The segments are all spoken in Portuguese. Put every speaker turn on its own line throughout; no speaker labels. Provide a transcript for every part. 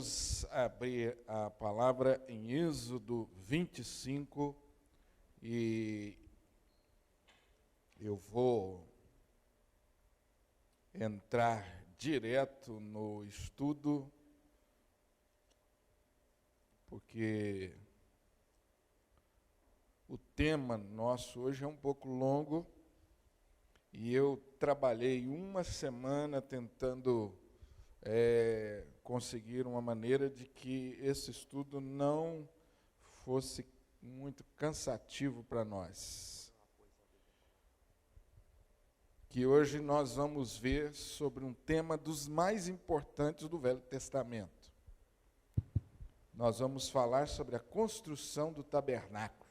Vamos abrir a palavra em Êxodo 25 e eu vou entrar direto no estudo, porque o tema nosso hoje é um pouco longo e eu trabalhei uma semana tentando conseguir uma maneira de que esse estudo não fosse muito cansativo para nós. Que hoje nós vamos ver sobre um tema dos mais importantes do Velho Testamento. Nós vamos falar sobre a construção do tabernáculo.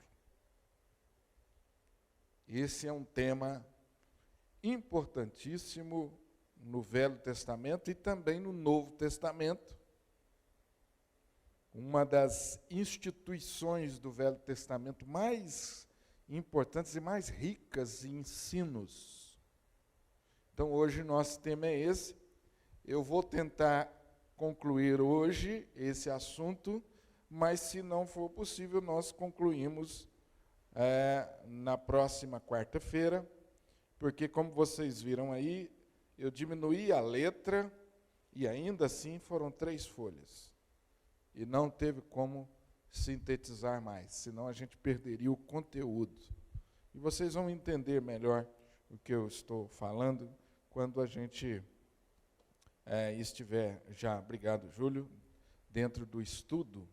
Esse é um tema importantíssimo no Velho Testamento e também no Novo Testamento. Uma das instituições do Velho Testamento mais importantes e mais ricas em ensinos. Então, hoje, nosso tema é esse. Eu vou tentar concluir hoje esse assunto, mas, se não for possível, nós concluímos na próxima quarta-feira, porque, como vocês viram aí, eu diminuí a letra e, ainda assim, foram 3 folhas. E não teve como sintetizar mais, senão a gente perderia o conteúdo. E vocês vão entender melhor o que eu estou falando quando a gente estiver já, obrigado, Júlio, dentro do estudo.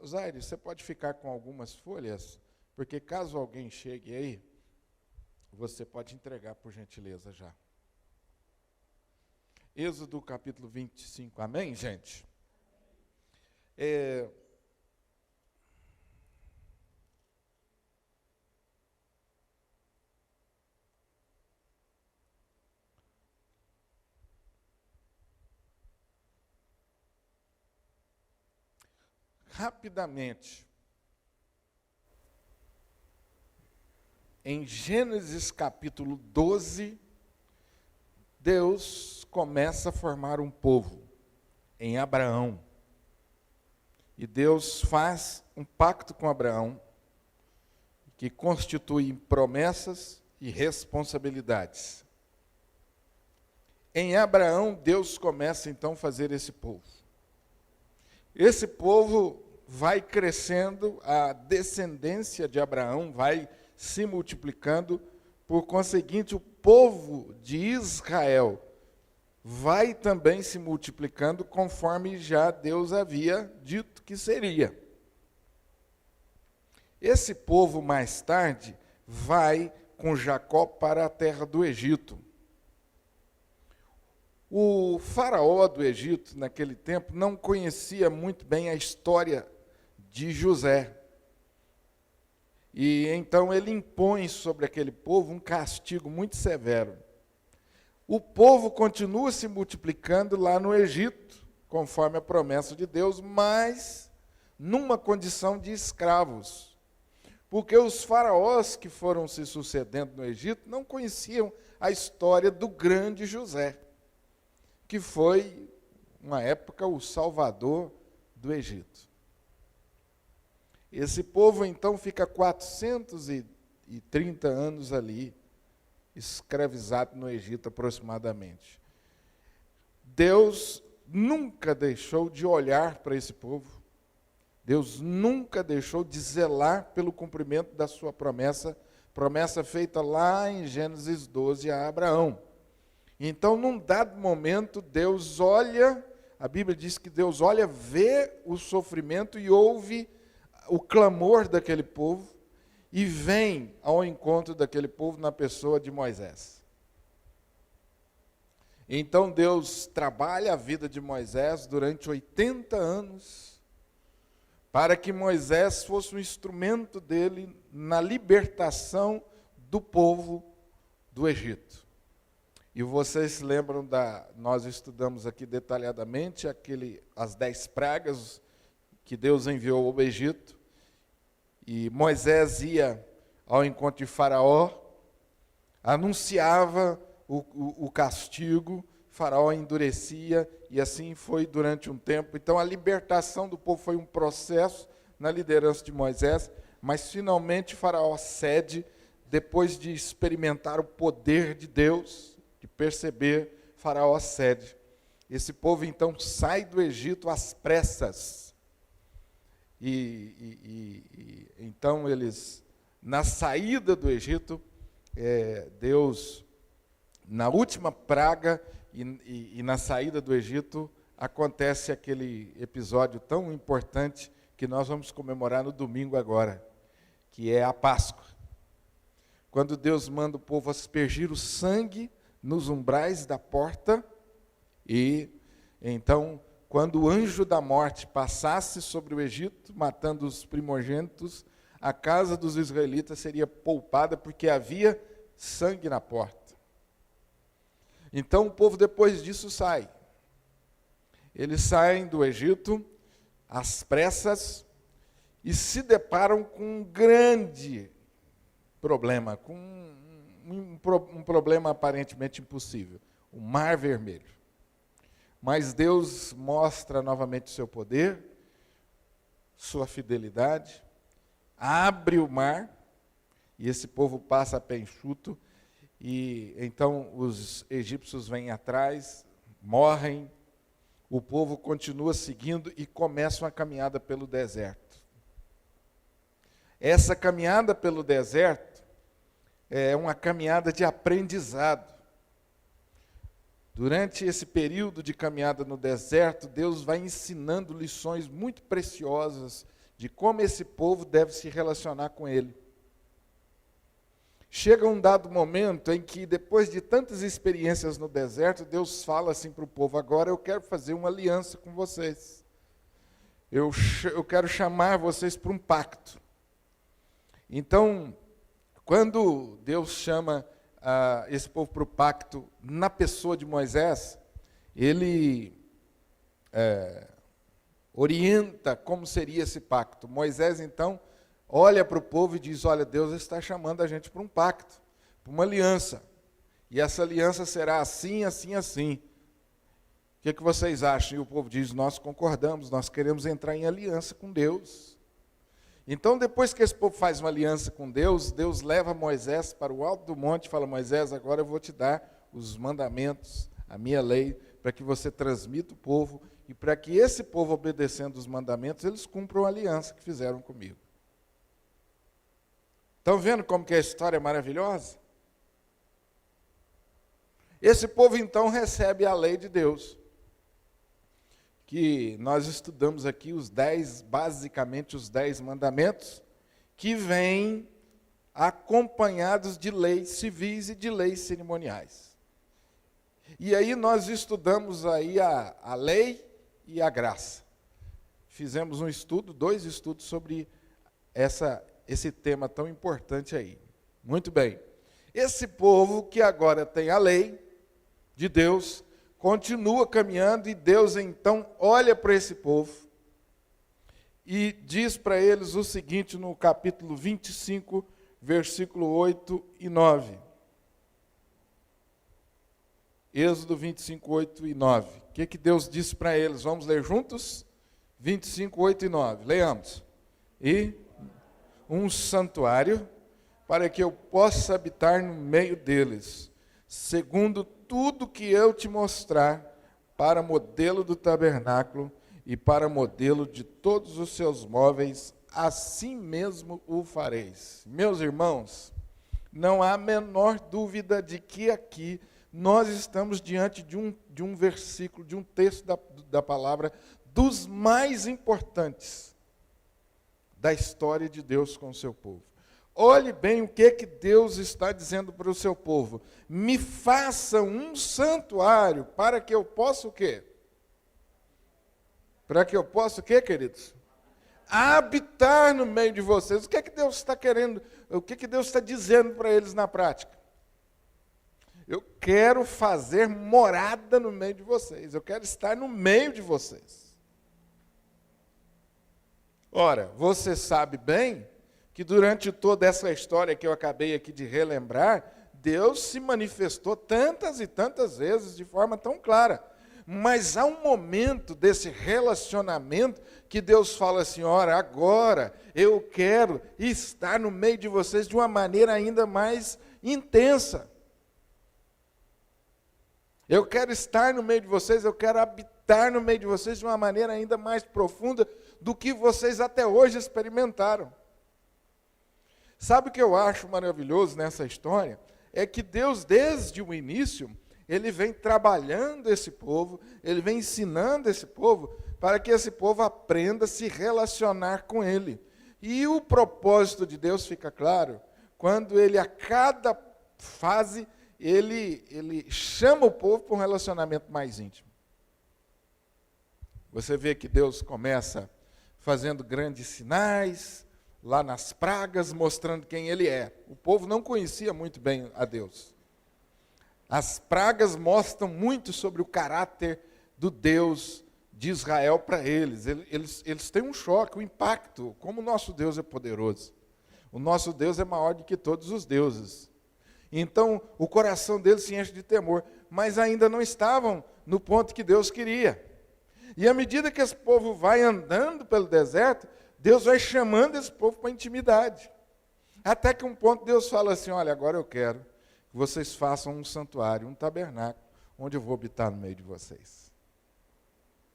Zaire, você pode ficar com algumas folhas, porque caso alguém chegue aí, você pode entregar, por gentileza, já. Êxodo capítulo 25, amém, gente? Rapidamente, em Gênesis capítulo 12, Deus começa a formar um povo em Abraão. E Deus faz um pacto com Abraão, que constitui promessas e responsabilidades. Em Abraão, Deus começa então a fazer esse povo. Esse povo vai crescendo, a descendência de Abraão vai se multiplicando, por conseguinte, o povo de Israel vai também se multiplicando, conforme já Deus havia dito que seria. Esse povo, mais tarde, vai com Jacó para a terra do Egito. O faraó do Egito, naquele tempo, não conhecia muito bem a história de José. E então ele impõe sobre aquele povo um castigo muito severo. O povo continua se multiplicando lá no Egito, conforme a promessa de Deus, mas numa condição de escravos. Porque os faraós que foram se sucedendo no Egito não conheciam a história do grande José, que foi, uma época, o salvador do Egito. Esse povo, então, fica 430 anos ali, escravizado no Egito, aproximadamente. Deus nunca deixou de olhar para esse povo. Deus nunca deixou de zelar pelo cumprimento da sua promessa feita lá em Gênesis 12 a Abraão. Então, num dado momento, Deus olha, a Bíblia diz que Deus olha, vê o sofrimento e ouve o clamor daquele povo e vem ao encontro daquele povo na pessoa de Moisés. Então Deus trabalha a vida de Moisés durante 80 anos para que Moisés fosse um instrumento dele na libertação do povo do Egito. E vocês se lembram nós estudamos aqui detalhadamente as 10 pragas que Deus enviou ao Egito, e Moisés ia ao encontro de Faraó, anunciava o castigo, Faraó endurecia, e assim foi durante um tempo. Então a libertação do povo foi um processo na liderança de Moisés, mas finalmente Faraó cede, depois de experimentar o poder de Deus, de perceber, Faraó cede. Esse povo então sai do Egito às pressas. Então eles, na saída do Egito, Deus, na última praga e na saída do Egito, acontece aquele episódio tão importante que nós vamos comemorar no domingo agora, que é a Páscoa. Quando Deus manda o povo aspergir o sangue nos umbrais da porta, e então, quando o anjo da morte passasse sobre o Egito, matando os primogênitos, a casa dos israelitas seria poupada, porque havia sangue na porta. Então o povo depois disso sai. Eles saem do Egito às pressas e se deparam com um grande problema, com um problema aparentemente impossível, o Mar Vermelho. Mas Deus mostra novamente o seu poder, sua fidelidade, abre o mar, e esse povo passa a pé enxuto, e então os egípcios vêm atrás, morrem, o povo continua seguindo e começa uma caminhada pelo deserto. Essa caminhada pelo deserto é uma caminhada de aprendizado. Durante esse período de caminhada no deserto, Deus vai ensinando lições muito preciosas de como esse povo deve se relacionar com Ele. Chega um dado momento em que, depois de tantas experiências no deserto, Deus fala assim para o povo: agora eu quero fazer uma aliança com vocês. Eu quero chamar vocês para um pacto. Então, quando Deus chama esse povo para o pacto na pessoa de Moisés, ele orienta como seria esse pacto. Moisés, então, olha para o povo e diz: olha, Deus está chamando a gente para um pacto, para uma aliança. E essa aliança será assim, assim, assim. O que vocês acham? E o povo diz: nós concordamos, nós queremos entrar em aliança com Deus. Então, depois que esse povo faz uma aliança com Deus, Deus leva Moisés para o alto do monte e fala: Moisés, agora eu vou te dar os mandamentos, a minha lei, para que você transmita o povo, e para que esse povo, obedecendo os mandamentos, eles cumpram a aliança que fizeram comigo. Estão vendo como que a história é maravilhosa? Esse povo, então, recebe a lei de Deus, que nós estudamos aqui basicamente os 10 mandamentos, que vêm acompanhados de leis civis e de leis cerimoniais. E aí nós estudamos aí a lei e a graça. Fizemos 2 estudos sobre esse tema tão importante aí. Muito bem. Esse povo que agora tem a lei de Deus, continua caminhando, e Deus então olha para esse povo e diz para eles o seguinte no capítulo 25, versículo 8 e 9. Êxodo 25, 8 e 9. O que Deus disse para eles? Vamos ler juntos? 25, 8 e 9. Leamos. E um santuário para que eu possa habitar no meio deles, segundo tudo que eu te mostrar, para modelo do tabernáculo e para modelo de todos os seus móveis, assim mesmo o fareis. Meus irmãos, não há a menor dúvida de que aqui nós estamos diante de um versículo, de um texto da palavra, dos mais importantes da história de Deus com o seu povo. Olhe bem o que Deus está dizendo para o seu povo. Me faça um santuário para que eu possa o quê? Para que eu possa o quê, queridos? Habitar no meio de vocês. O que Deus está querendo? O que Deus está dizendo para eles na prática? Eu quero fazer morada no meio de vocês. Eu quero estar no meio de vocês. Ora, você sabe bem que durante toda essa história que eu acabei aqui de relembrar, Deus se manifestou tantas e tantas vezes de forma tão clara. Mas há um momento desse relacionamento que Deus fala assim, ora, agora eu quero estar no meio de vocês de uma maneira ainda mais intensa. Eu quero estar no meio de vocês, eu quero habitar no meio de vocês de uma maneira ainda mais profunda do que vocês até hoje experimentaram. Sabe o que eu acho maravilhoso nessa história? É que Deus, desde o início, Ele vem trabalhando esse povo, Ele vem ensinando esse povo, para que esse povo aprenda a se relacionar com Ele. E o propósito de Deus fica claro, quando Ele, a cada fase, Ele chama o povo para um relacionamento mais íntimo. Você vê que Deus começa fazendo grandes sinais, lá nas pragas, mostrando quem Ele é. O povo não conhecia muito bem a Deus. As pragas mostram muito sobre o caráter do Deus de Israel para eles. Eles têm um choque, um impacto, como o nosso Deus é poderoso. O nosso Deus é maior do que todos os deuses. Então, o coração deles se enche de temor, mas ainda não estavam no ponto que Deus queria. E à medida que esse povo vai andando pelo deserto, Deus vai chamando esse povo para a intimidade. Até que um ponto Deus fala assim, olha, agora eu quero que vocês façam um santuário, um tabernáculo, onde eu vou habitar no meio de vocês.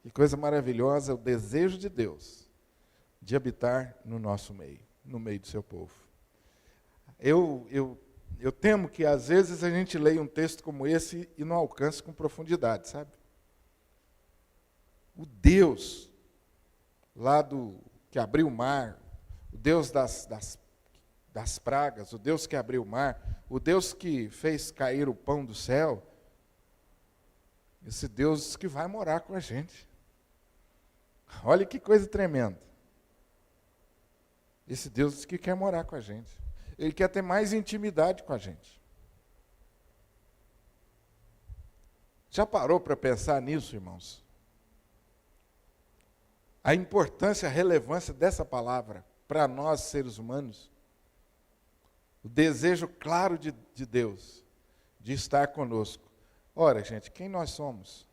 Que coisa maravilhosa, o desejo de Deus de habitar no nosso meio, no meio do seu povo. Eu temo que às vezes a gente leia um texto como esse e não alcance com profundidade, sabe? O Deus lá que abriu o mar, o Deus das pragas, o Deus que abriu o mar, o Deus que fez cair o pão do céu, esse Deus que vai morar com a gente. Olha que coisa tremenda. Esse Deus que quer morar com a gente. Ele quer ter mais intimidade com a gente. Já parou para pensar nisso, irmãos? A importância, a relevância dessa palavra para nós, seres humanos, o desejo claro de Deus de estar conosco. Ora, gente, quem nós somos?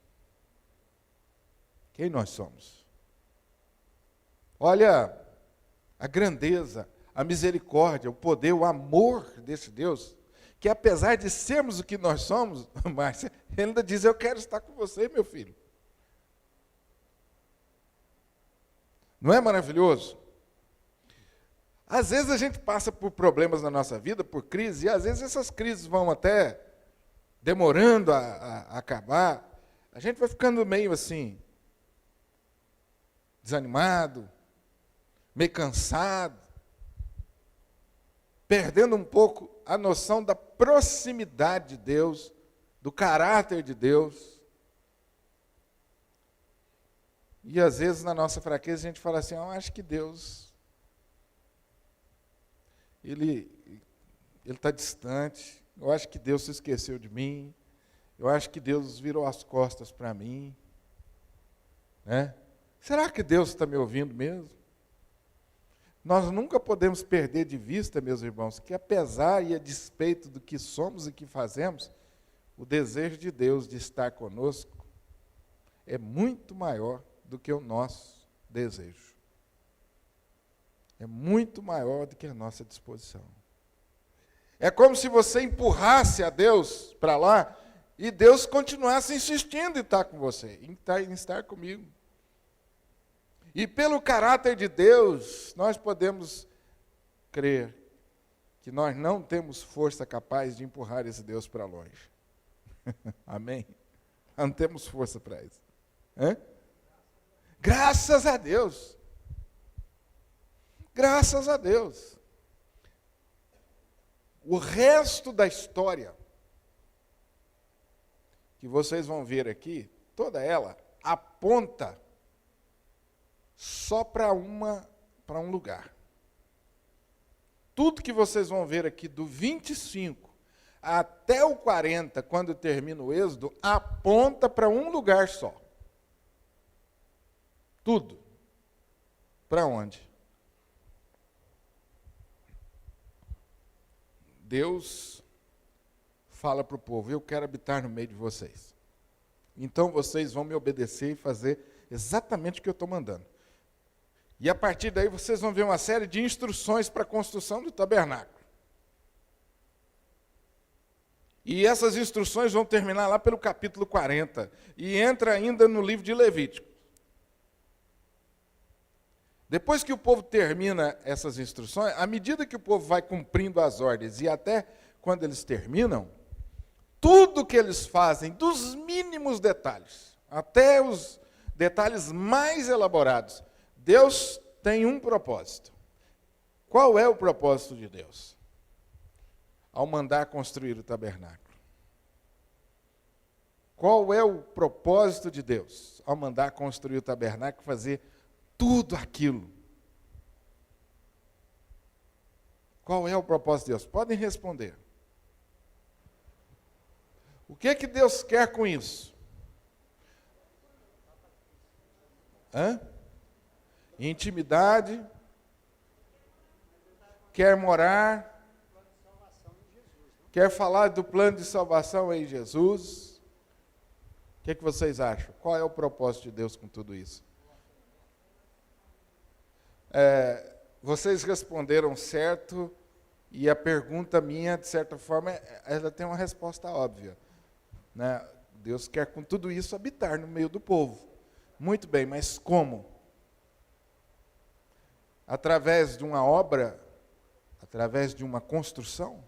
Quem nós somos? Olha a grandeza, a misericórdia, o poder, o amor desse Deus, que apesar de sermos o que nós somos, Márcia, ele ainda diz, eu quero estar com você, meu filho. Não é maravilhoso? Às vezes a gente passa por problemas na nossa vida, por crises, e às vezes essas crises vão até demorando a acabar. A gente vai ficando meio assim, desanimado, meio cansado, perdendo um pouco a noção da proximidade de Deus, do caráter de Deus. E às vezes na nossa fraqueza a gente fala assim, eu acho que Deus, Ele está distante, eu acho que Deus se esqueceu de mim, eu acho que Deus virou as costas para mim. Né? Será que Deus está me ouvindo mesmo? Nós nunca podemos perder de vista, meus irmãos, que apesar e a despeito do que somos e que fazemos, o desejo de Deus de estar conosco é muito maior do que o nosso desejo. É muito maior do que a nossa disposição. É como se você empurrasse a Deus para lá e Deus continuasse insistindo em estar com você, em estar comigo. E pelo caráter de Deus, nós podemos crer que nós não temos força capaz de empurrar esse Deus para longe. Amém? Não temos força para isso. Hã? Graças a Deus. Graças a Deus. O resto da história que vocês vão ver aqui, toda ela aponta só para um lugar. Tudo que vocês vão ver aqui do 25 até o 40, quando termina o Êxodo, aponta para um lugar só. Tudo. Para onde? Deus fala para o povo: eu quero habitar no meio de vocês. Então vocês vão me obedecer e fazer exatamente o que eu estou mandando. E a partir daí vocês vão ver uma série de instruções para a construção do tabernáculo. E essas instruções vão terminar lá pelo capítulo 40. E entra ainda no livro de Levítico. Depois que o povo termina essas instruções, à medida que o povo vai cumprindo as ordens e até quando eles terminam, tudo que eles fazem, dos mínimos detalhes, até os detalhes mais elaborados, Deus tem um propósito. Qual é o propósito de Deus? Ao mandar construir o tabernáculo. Qual é o propósito de Deus? Ao mandar construir o tabernáculo, fazer tudo aquilo. Qual é o propósito de Deus? Podem responder. O que é que Deus quer com isso? Intimidade. Quer morar. Quer falar do plano de salvação em Jesus. O que é que vocês acham? Qual é o propósito de Deus com tudo isso? Vocês responderam certo, e a pergunta minha, de certa forma, ela tem uma resposta óbvia. Né? Deus quer com tudo isso habitar no meio do povo. Muito bem, mas como? Através de uma obra? Através de uma construção?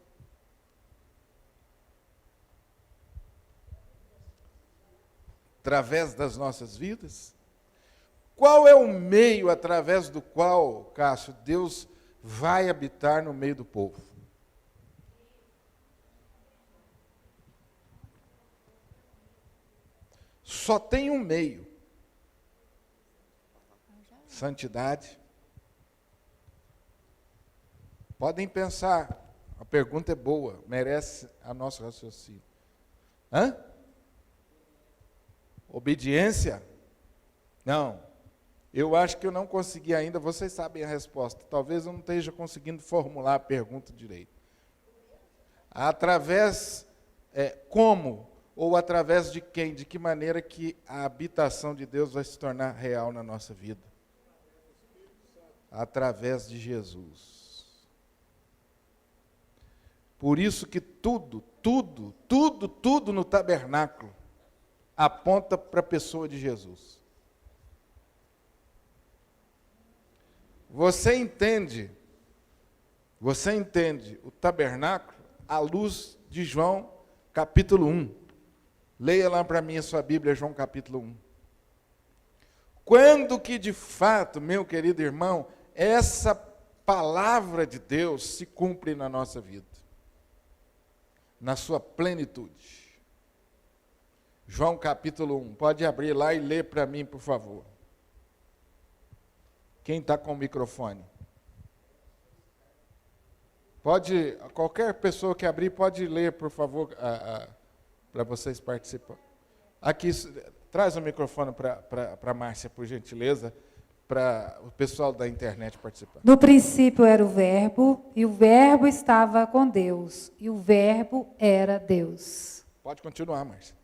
Através das nossas vidas? Qual é o meio através do qual, Cássio, Deus vai habitar no meio do povo? Só tem um meio. Santidade. Podem pensar, a pergunta é boa, merece a nosso raciocínio. Obediência? Não. Eu acho que eu não consegui ainda, vocês sabem a resposta. Talvez eu não esteja conseguindo formular a pergunta direito. Através, como? Ou através de quem? De que maneira que a habitação de Deus vai se tornar real na nossa vida? Através de Jesus. Por isso que tudo no tabernáculo aponta para a pessoa de Jesus. Você entende o tabernáculo à luz de João capítulo 1. Leia lá para mim a sua Bíblia, João capítulo 1. Quando que de fato, meu querido irmão, essa palavra de Deus se cumpre na nossa vida? Na sua plenitude. João capítulo 1. Pode abrir lá e ler para mim, por favor. Quem está com o microfone? Pode, qualquer pessoa que abrir, pode ler, por favor, para vocês participarem. Aqui, traz o microfone para a Márcia, por gentileza, para o pessoal da internet participar.
No princípio era o Verbo, e o Verbo estava com Deus, e o Verbo era Deus.
Pode continuar, Márcia.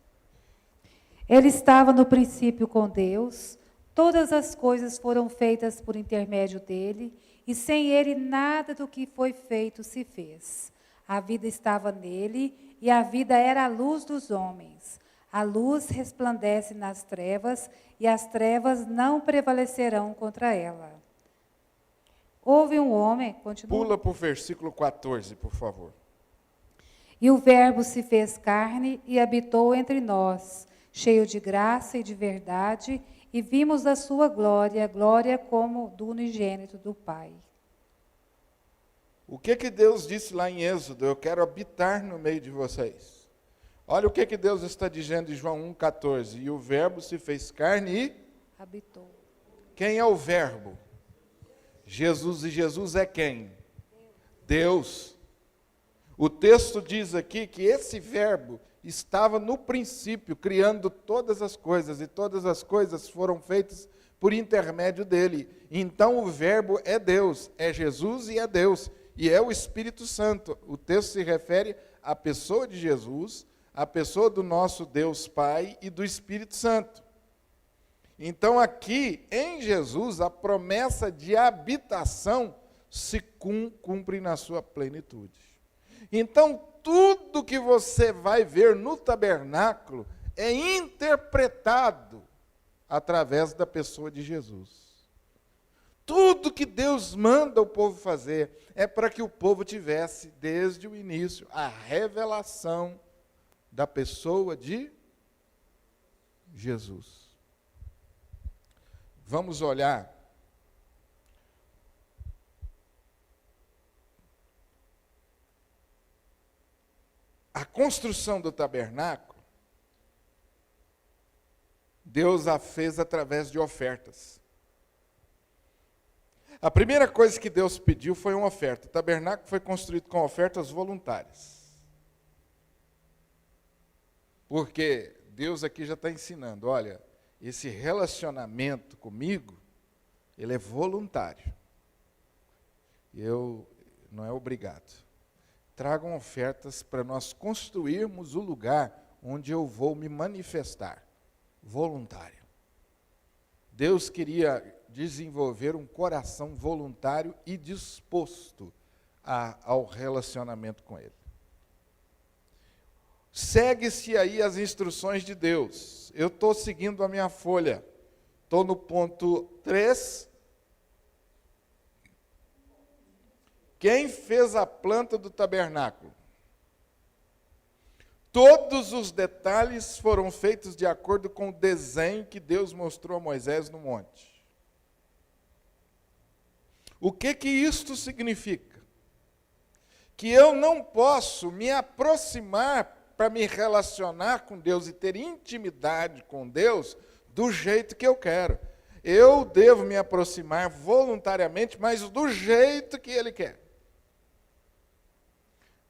Ele estava no princípio com Deus, todas as coisas foram feitas por intermédio dele, e sem ele nada do que foi feito se fez. A vida estava nele, e a vida era a luz dos homens. A luz resplandece nas trevas, e as trevas não prevalecerão contra ela. Houve um homem... Continua.
Pula para o versículo 14, por favor.
E o Verbo se fez carne e habitou entre nós, cheio de graça e de verdade, e vimos a sua glória, glória como do unigênito do Pai.
O que Deus disse lá em Êxodo? Eu quero habitar no meio de vocês. Olha o que Deus está dizendo em João 1,14. E o Verbo se fez carne e...
habitou.
Quem é o Verbo? Jesus. E Jesus é quem? Deus. O texto diz aqui que esse Verbo estava no princípio, criando todas as coisas, e todas as coisas foram feitas por intermédio dele. Então o Verbo é Deus, é Jesus e é Deus, e é o Espírito Santo. O texto se refere a pessoa de Jesus, a pessoa do nosso Deus Pai e do Espírito Santo. Então, aqui, em Jesus, a promessa de habitação se cumpre na sua plenitude. Então, tudo que você vai ver no tabernáculo é interpretado através da pessoa de Jesus. Tudo que Deus manda o povo fazer é para que o povo tivesse, desde o início, a revelação da pessoa de Jesus. Vamos olhar a construção do tabernáculo. Deus a fez através de ofertas. A primeira coisa que Deus pediu foi uma oferta. O tabernáculo foi construído com ofertas voluntárias. Porque Deus aqui já está ensinando, olha, esse relacionamento comigo, ele é voluntário. Não é obrigado. Tragam ofertas para nós construirmos o lugar onde eu vou me manifestar. Voluntário. Deus queria desenvolver um coração voluntário e disposto ao relacionamento com Ele. Segue-se aí as instruções de Deus. Eu estou seguindo a minha folha. Estou no ponto 3. Quem fez a planta do tabernáculo? Todos os detalhes foram feitos de acordo com o desenho que Deus mostrou a Moisés no monte. O que isto significa? Que eu não posso me aproximar para me relacionar com Deus e ter intimidade com Deus do jeito que eu quero. Eu devo me aproximar voluntariamente, mas do jeito que Ele quer.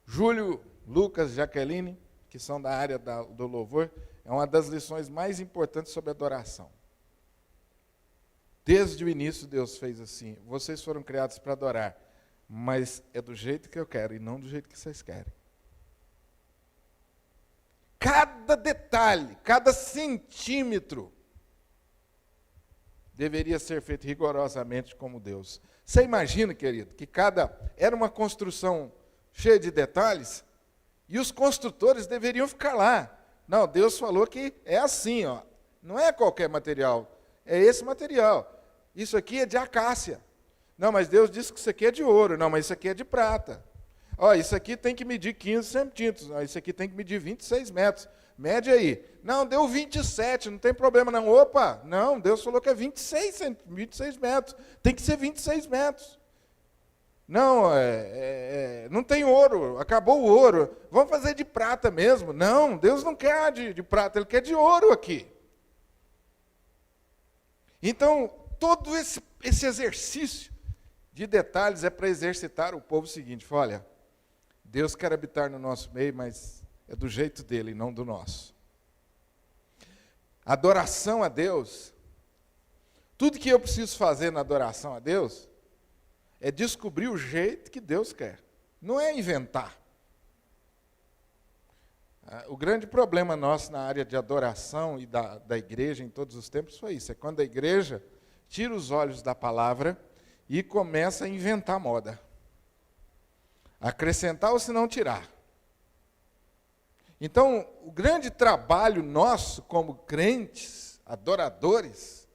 Júlio, Lucas, Jaqueline, que são da área do louvor, é uma das lições mais importantes sobre adoração. Desde o início Deus fez assim, vocês foram criados para adorar, mas é do jeito que eu quero e não do jeito que vocês querem. Cada detalhe, cada centímetro deveria ser feito rigorosamente como Deus. Você imagina, querido, que era uma construção cheia de detalhes e os construtores deveriam ficar lá. Não, Deus falou que é assim, ó. Não é qualquer material, é esse material. Isso aqui é de acácia. Não, mas Deus disse que isso aqui é de ouro. Não, mas isso aqui é de prata. Ó, isso aqui tem que medir 15 centímetros. Ó, isso aqui tem que medir 26 metros. Mede aí. Não, deu 27, não tem problema não. Opa, não, Deus falou que é 26 metros. Tem que ser 26 metros. Não, não tem ouro, acabou o ouro. Vamos fazer de prata mesmo. Não, Deus não quer de prata, Ele quer de ouro aqui. Então, todo esse exercício de detalhes é para exercitar o povo seguinte. Olha, Deus quer habitar no nosso meio, mas é do jeito dele, não do nosso. Adoração a Deus, tudo que eu preciso fazer na adoração a Deus, é descobrir o jeito que Deus quer. Não é inventar. O grande problema nosso na área de adoração e da igreja em todos os tempos foi isso. É quando a igreja tira os olhos da palavra e começa a inventar moda. Acrescentar ou se não tirar. Então, o grande trabalho nosso como crentes, adoradores,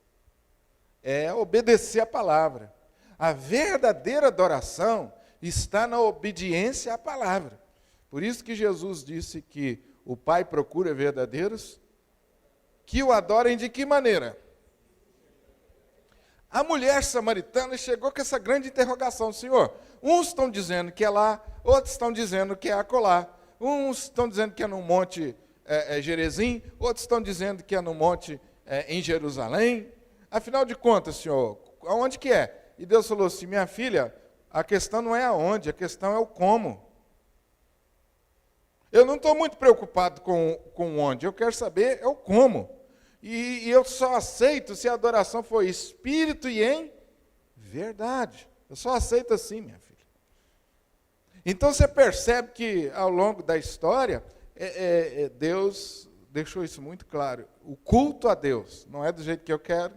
é obedecer a palavra. A verdadeira adoração está na obediência à palavra. Por isso que Jesus disse que o Pai procura verdadeiros que o adorem de que maneira? A mulher samaritana chegou com essa grande interrogação. Senhor, uns estão dizendo que é lá, outros estão dizendo que é acolá. Uns estão dizendo que é no monte Gerezim, outros estão dizendo que é no monte em Jerusalém. Afinal de contas, Senhor, aonde que é? E Deus falou assim, minha filha, a questão não é aonde, a questão é o como. Eu não estou muito preocupado com onde, eu quero saber é o como. E eu só aceito se a adoração for espírito e em verdade. Eu só aceito assim, minha filha. Então você percebe que ao longo da história, Deus deixou isso muito claro. O culto a Deus não é do jeito que eu quero,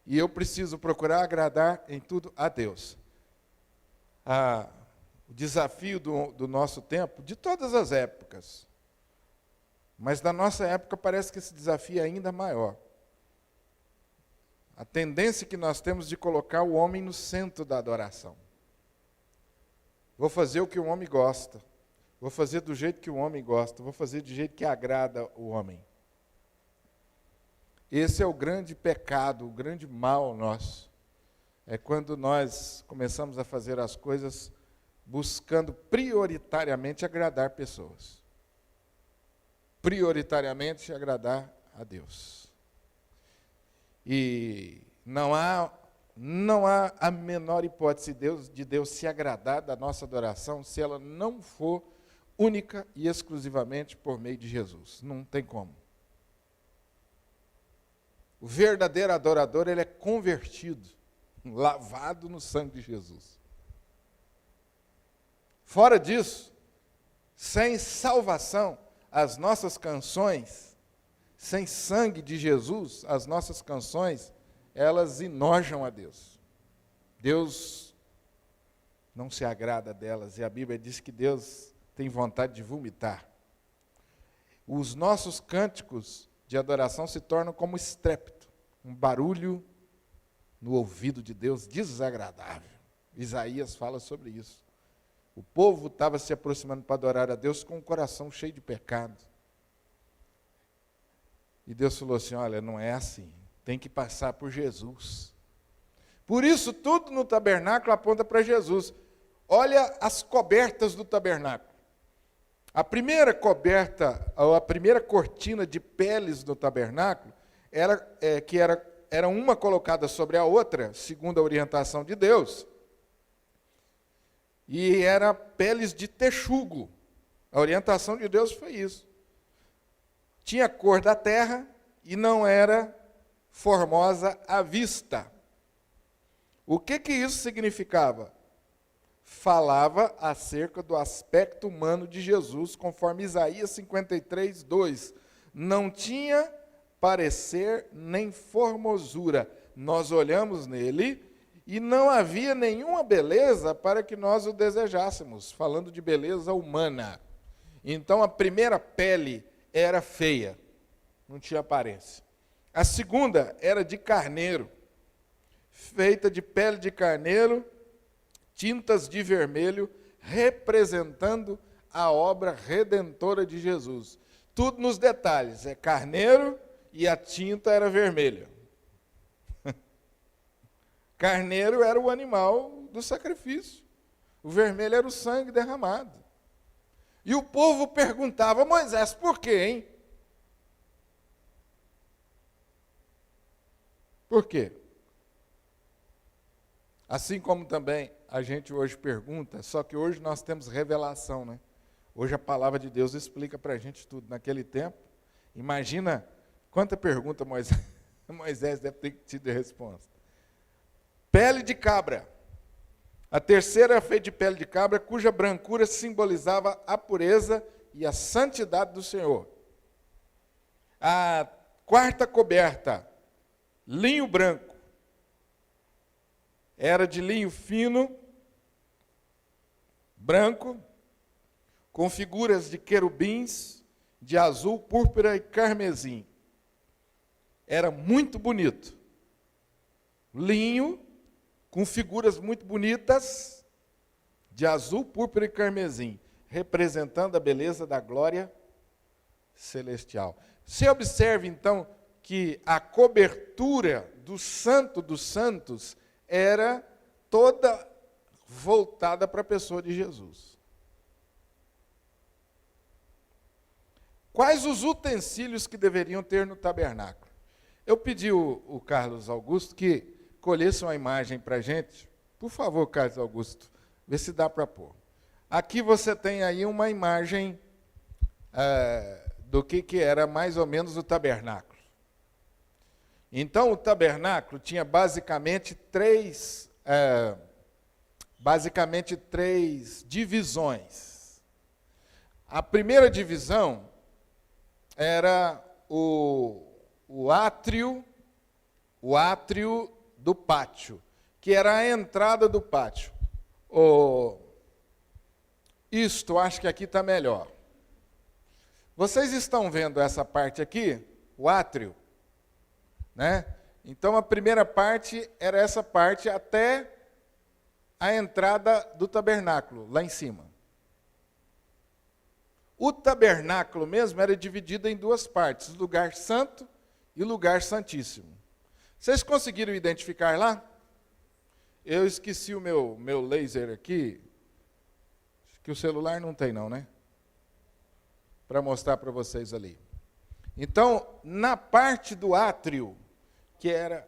e eu preciso procurar agradar em tudo a Deus. O desafio do nosso tempo, de todas as épocas, mas da nossa época parece que esse desafio é ainda maior. A tendência que nós temos de colocar o homem no centro da adoração. Vou fazer o que o homem gosta, vou fazer do jeito que o homem gosta, vou fazer do jeito que agrada o homem. Esse é o grande pecado, o grande mal nosso. É quando nós começamos a fazer as coisas buscando prioritariamente agradar pessoas. Prioritariamente agradar a Deus. E não há a menor hipótese de Deus se agradar da nossa adoração se ela não for única e exclusivamente por meio de Jesus. Não tem como. O verdadeiro adorador, ele é convertido, lavado no sangue de Jesus. Fora disso, sem salvação, as nossas canções, sem sangue de Jesus, as nossas canções, elas enojam a Deus. Deus não se agrada delas, e a Bíblia diz que Deus tem vontade de vomitar. Os nossos cânticos de adoração se tornam como estrépito, um barulho no ouvido de Deus desagradável. Isaías fala sobre isso. O povo estava se aproximando para adorar a Deus com o coração cheio de pecado. E Deus falou assim, olha, não é assim, tem que passar por Jesus. Por isso, tudo no tabernáculo aponta para Jesus. Olha as cobertas do tabernáculo. A primeira coberta, a primeira cortina de peles do tabernáculo, era uma colocada sobre a outra, segundo a orientação de Deus, e era peles de texugo. A orientação de Deus foi isso. Tinha a cor da terra e não era formosa à vista. O que isso significava? Falava acerca do aspecto humano de Jesus, conforme Isaías 53, 2. Não tinha parecer nem formosura. Nós olhamos nele e não havia nenhuma beleza para que nós o desejássemos, falando de beleza humana. Então a primeira pele era feia, não tinha aparência. A segunda era de carneiro, feita de pele de carneiro, tintas de vermelho, representando a obra redentora de Jesus. Tudo nos detalhes, é carneiro e a tinta era vermelha. Carneiro era o animal do sacrifício, o vermelho era o sangue derramado. E o povo perguntava, Moisés, por quê, hein? Por quê? Assim como também a gente hoje pergunta, só que hoje nós temos revelação, né? Hoje a palavra de Deus explica para a gente tudo. Naquele tempo, imagina quanta pergunta Moisés deve ter tido a resposta. Pele de cabra. A terceira era feita de pele de cabra, cuja brancura simbolizava a pureza e a santidade do Senhor. A quarta coberta, linho branco. Era de linho fino, branco, com figuras de querubins, de azul, púrpura e carmesim. Era muito bonito. Linho, com figuras muito bonitas, de azul, púrpura e carmesim, representando a beleza da glória celestial. Você observe, então, que a cobertura do Santo dos Santos era toda voltada para a pessoa de Jesus. Quais os utensílios que deveriam ter no tabernáculo? Eu pedi o Carlos Augusto que colhesse uma imagem para a gente. Por favor, Carlos Augusto, vê se dá para pôr. Aqui você tem aí uma imagem do que era mais ou menos o tabernáculo. Então, o tabernáculo tinha basicamente três basicamente 3 divisões. A primeira divisão era o átrio do pátio, que era a entrada do pátio. Acho que aqui está melhor. Vocês estão vendo essa parte aqui? O átrio, né? Então a primeira parte era essa parte até a entrada do tabernáculo, lá em cima. O tabernáculo mesmo era dividido em 2 partes, lugar santo e lugar santíssimo. Vocês conseguiram identificar lá? Eu esqueci o meu laser aqui, que o celular não tem não, né? Para mostrar para vocês ali. Então, na parte do átrio, que era...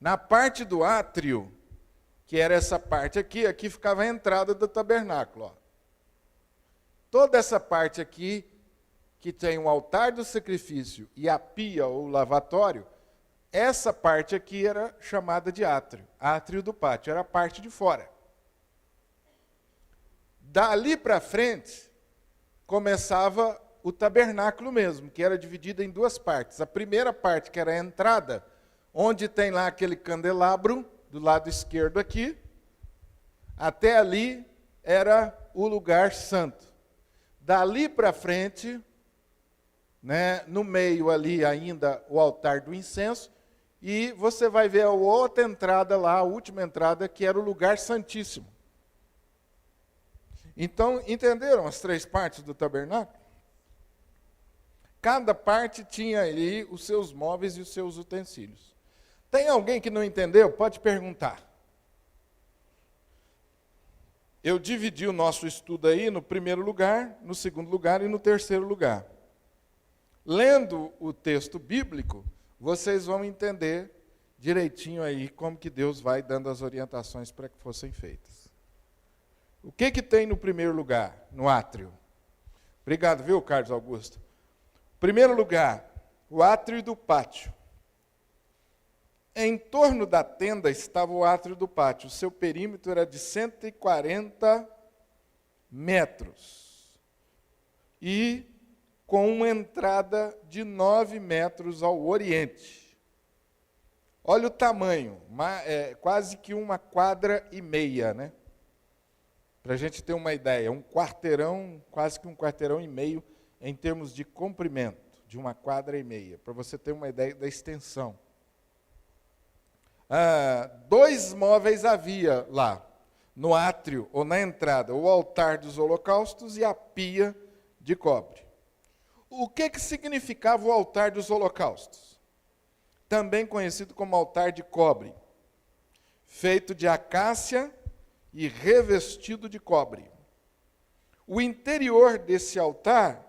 Na parte do átrio, que era essa parte aqui ficava a entrada do tabernáculo. Ó. Toda essa parte aqui, que tem o altar do sacrifício e a pia ou lavatório, essa parte aqui era chamada de átrio do pátio, era a parte de fora. Dali para frente, começava o tabernáculo mesmo, que era dividido em 2 partes. A primeira parte, que era a entrada, onde tem lá aquele candelabro, do lado esquerdo aqui, até ali era o lugar santo. Dali para frente, né, no meio ali ainda o altar do incenso, e você vai ver a outra entrada lá, a última entrada, que era o lugar santíssimo. Então, entenderam as 3 partes do tabernáculo? Cada parte tinha ali os seus móveis e os seus utensílios. Tem alguém que não entendeu? Pode perguntar. Eu dividi o nosso estudo aí no primeiro lugar, no segundo lugar e no terceiro lugar. Lendo o texto bíblico, vocês vão entender direitinho aí como que Deus vai dando as orientações para que fossem feitas. O que tem no primeiro lugar, no átrio? Obrigado, viu, Carlos Augusto? Primeiro lugar, o átrio do pátio. Em torno da tenda estava o átrio do pátio. O seu perímetro era de 140 metros. E com uma entrada de 9 metros ao oriente. Olha o tamanho, quase que 1,5 quadras, né? Para a gente ter uma ideia, um quarteirão, quase que 1,5 quarteirão em termos de comprimento, de 1,5 quadras, para você ter uma ideia da extensão. 2 móveis havia lá, no átrio ou na entrada, o altar dos holocaustos e a pia de cobre. O que significava o altar dos holocaustos? Também conhecido como altar de cobre, feito de acácia e revestido de cobre. O interior desse altar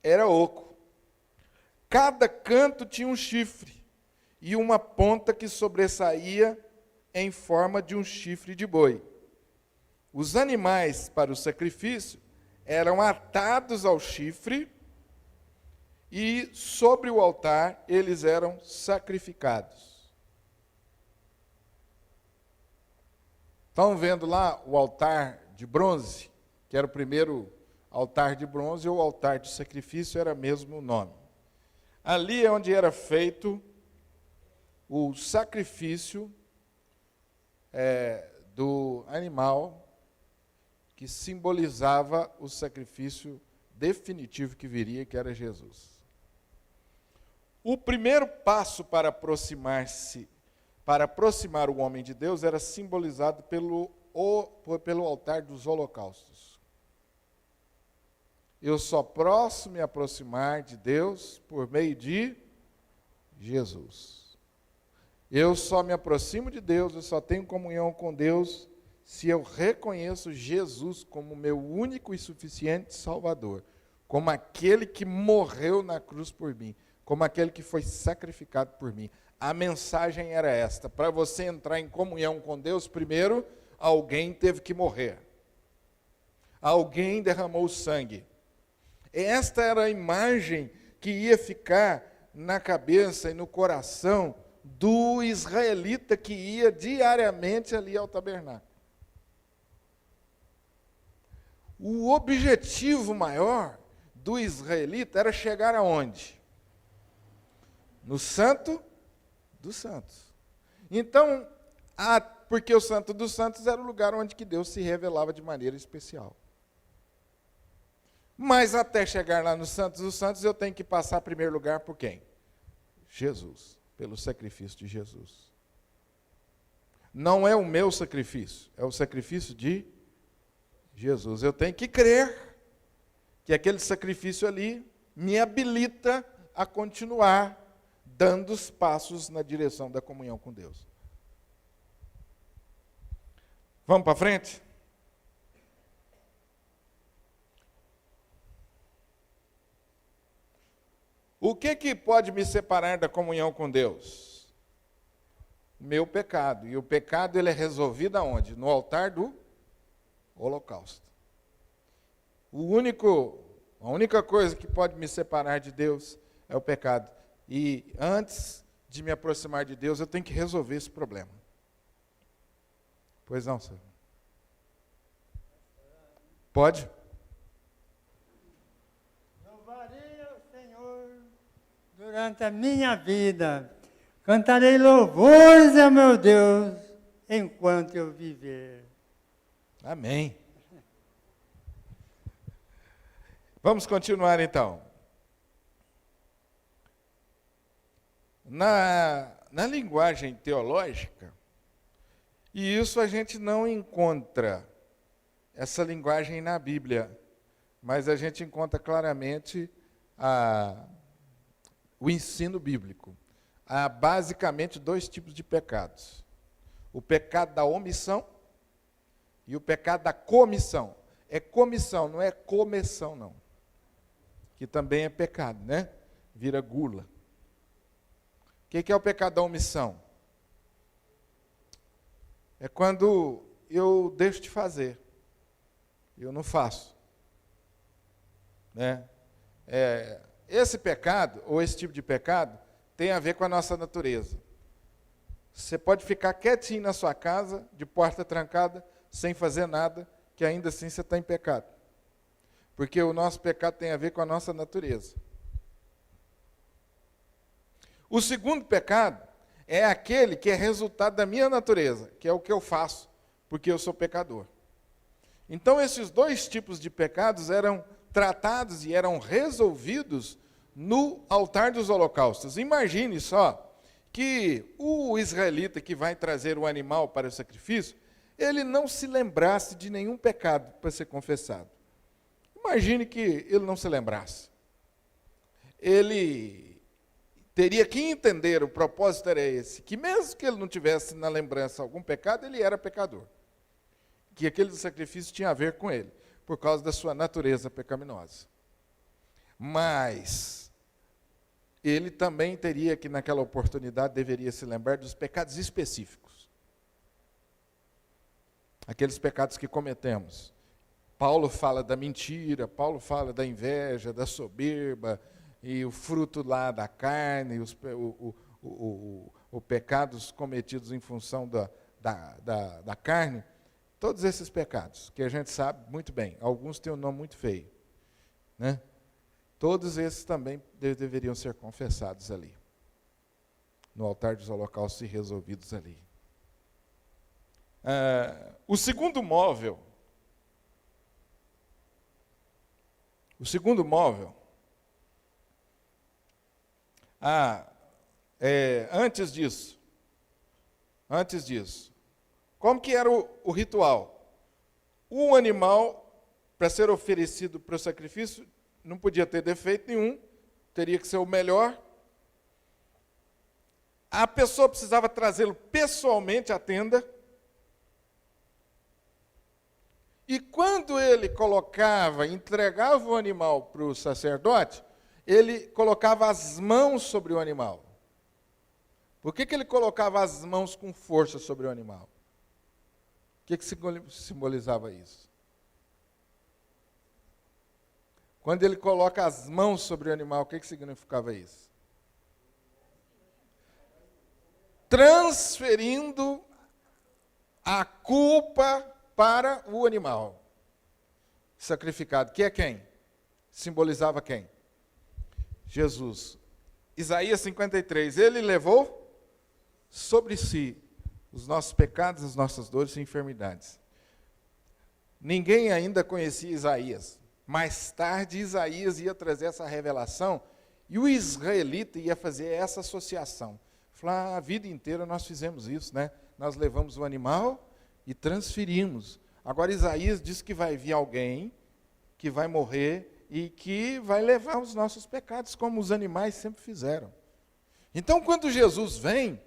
era oco. Cada canto tinha um chifre e uma ponta que sobressaía em forma de um chifre de boi. Os animais para o sacrifício eram atados ao chifre e sobre o altar eles eram sacrificados. Estão vendo lá o altar de bronze, que era o primeiro altar de bronze, ou o altar de sacrifício, era mesmo o nome. Ali é onde era feito o sacrifício do animal, que simbolizava o sacrifício definitivo que viria, que era Jesus. O primeiro passo para aproximar o homem de Deus, era simbolizado pelo altar dos holocaustos. Eu só posso me aproximar de Deus por meio de Jesus. Eu só me aproximo de Deus, eu só tenho comunhão com Deus se eu reconheço Jesus como meu único e suficiente Salvador, como aquele que morreu na cruz por mim, como aquele que foi sacrificado por mim. A mensagem era esta: para você entrar em comunhão com Deus, primeiro, alguém teve que morrer. Alguém derramou sangue. Esta era a imagem que ia ficar na cabeça e no coração do israelita que ia diariamente ali ao tabernáculo. O objetivo maior do israelita era chegar aonde? No Santo dos Santos. Então, porque o Santo dos Santos era o lugar onde que Deus se revelava de maneira especial. Mas até chegar lá no Santo dos Santos, eu tenho que passar em primeiro lugar por quem? Jesus, pelo sacrifício de Jesus. Não é o meu sacrifício, é o sacrifício de Jesus. Eu tenho que crer que aquele sacrifício ali me habilita a continuar dando os passos na direção da comunhão com Deus. Vamos para frente? O que pode me separar da comunhão com Deus? Meu pecado. E o pecado ele é resolvido aonde? No altar do holocausto. A única coisa que pode me separar de Deus é o pecado. E antes de me aproximar de Deus, eu tenho que resolver esse problema. Pois não, senhor? Pode?
Louvarei ao Senhor durante a minha vida. Cantarei louvores ao meu Deus enquanto eu viver.
Amém. Vamos continuar então. Na linguagem teológica, e isso a gente não encontra essa linguagem na Bíblia, mas a gente encontra claramente o ensino bíblico. Há basicamente dois tipos de pecados. O pecado da omissão e o pecado da comissão. É comissão, não é começão, não. Que também é pecado, né? Vira gula. O que é o pecado da omissão? É quando eu deixo de fazer. Eu não faço. Né? Esse pecado, ou esse tipo de pecado, tem a ver com a nossa natureza. Você pode ficar quietinho na sua casa, de porta trancada, sem fazer nada, que ainda assim você está em pecado. Porque o nosso pecado tem a ver com a nossa natureza. O segundo pecado é aquele que é resultado da minha natureza, que é o que eu faço, porque eu sou pecador. Então, esses dois tipos de pecados eram tratados e eram resolvidos no altar dos holocaustos. Imagine só que o israelita que vai trazer o animal para o sacrifício, ele não se lembrasse de nenhum pecado para ser confessado. Imagine que ele não se lembrasse. Ele teria que entender, o propósito era esse, que mesmo que ele não tivesse na lembrança algum pecado, ele era pecador. Que aquele sacrifício tinha a ver com ele, por causa da sua natureza pecaminosa. Mas ele também teria que, naquela oportunidade, deveria se lembrar dos pecados específicos. Aqueles pecados que cometemos. Paulo fala da mentira, Paulo fala da inveja, da soberba, e o fruto lá da carne, os pecados cometidos em função da carne. Todos esses pecados, que a gente sabe muito bem, alguns têm um nome muito feio, né? Todos esses também deveriam ser confessados ali, no altar dos holocaustos e resolvidos ali. O segundo móvel, antes disso, como que era o ritual? O animal, para ser oferecido para o sacrifício, não podia ter defeito nenhum, teria que ser o melhor. A pessoa precisava trazê-lo pessoalmente à tenda. E quando ele entregava o animal para o sacerdote, ele colocava as mãos sobre o animal. Por que ele colocava as mãos com força sobre o animal? O que simbolizava isso? Quando ele coloca as mãos sobre o animal, o que significava isso? transferindo a culpa para o animal sacrificado, que é quem? Simbolizava quem? Jesus. Isaías 53, ele levou sobre si os nossos pecados, as nossas dores e enfermidades. Ninguém ainda conhecia Isaías. Mais tarde, Isaías ia trazer essa revelação e o israelita ia fazer essa associação. Falar, a vida inteira nós fizemos isso, né? Nós levamos o animal e transferimos. Agora Isaías diz que vai vir alguém que vai morrer e que vai levar os nossos pecados, como os animais sempre fizeram. Então, quando Jesus vem,